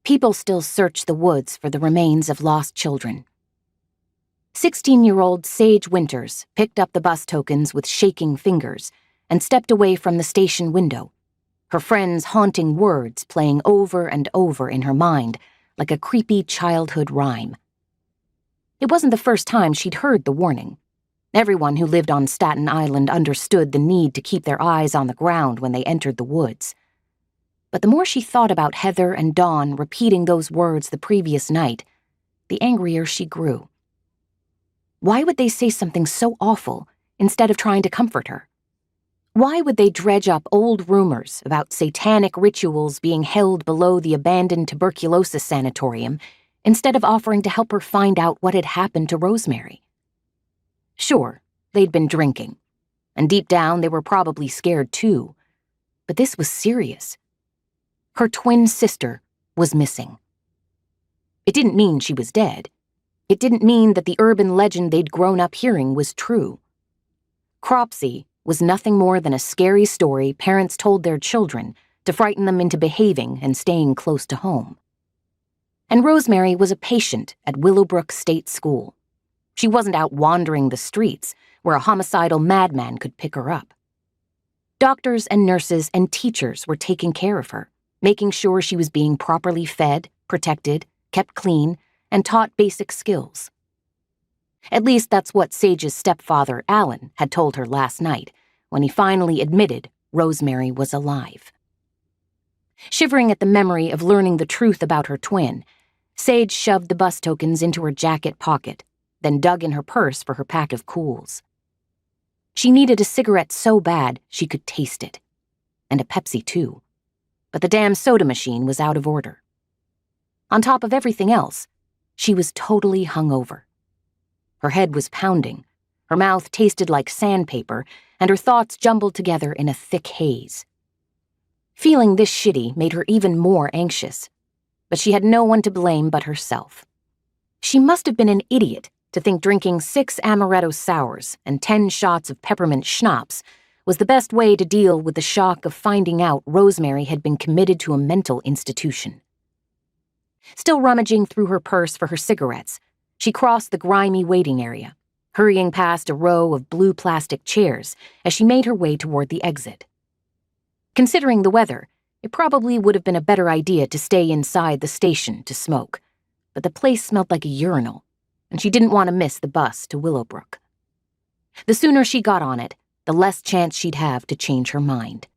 People still search the woods for the remains of lost children. 16-year-old Sage Winters picked up the bus tokens with shaking fingers and stepped away from the station window, her friends' haunting words playing over and over in her mind like a creepy childhood rhyme. It wasn't the first time she'd heard the warning. Everyone who lived on Staten Island understood the need to keep their eyes on the ground when they entered the woods. But the more she thought about Heather and Dawn repeating those words the previous night, the angrier she grew. Why would they say something so awful instead of trying to comfort her? Why would they dredge up old rumors about satanic rituals being held below the abandoned tuberculosis sanatorium instead of offering to help her find out what had happened to Rosemary? Sure, they'd been drinking, and deep down they were probably scared too, but this was serious. Her twin sister was missing. It didn't mean she was dead. It didn't mean that the urban legend they'd grown up hearing was true. Cropsey was nothing more than a scary story parents told their children to frighten them into behaving and staying close to home. And Rosemary was a patient at Willowbrook State School. She wasn't out wandering the streets where a homicidal madman could pick her up. Doctors and nurses and teachers were taking care of her, making sure she was being properly fed, protected, kept clean, and taught basic skills. At least that's what Sage's stepfather, Alan, had told her last night when he finally admitted Rosemary was alive. Shivering at the memory of learning the truth about her twin, Sage shoved the bus tokens into her jacket pocket, then dug in her purse for her pack of Cools. She needed a cigarette so bad she could taste it, and a Pepsi too, but the damn soda machine was out of order. On top of everything else, she was totally hungover. Her head was pounding, her mouth tasted like sandpaper, and her thoughts jumbled together in a thick haze. Feeling this shitty made her even more anxious, but she had no one to blame but herself. She must have been an idiot to think drinking 6 amaretto sours and 10 shots of peppermint schnapps was the best way to deal with the shock of finding out Rosemary had been committed to a mental institution. Still rummaging through her purse for her cigarettes, she crossed the grimy waiting area, hurrying past a row of blue plastic chairs as she made her way toward the exit. Considering the weather, it probably would have been a better idea to stay inside the station to smoke, but the place smelled like a urinal, and she didn't want to miss the bus to Willowbrook. The sooner she got on it, the less chance she'd have to change her mind.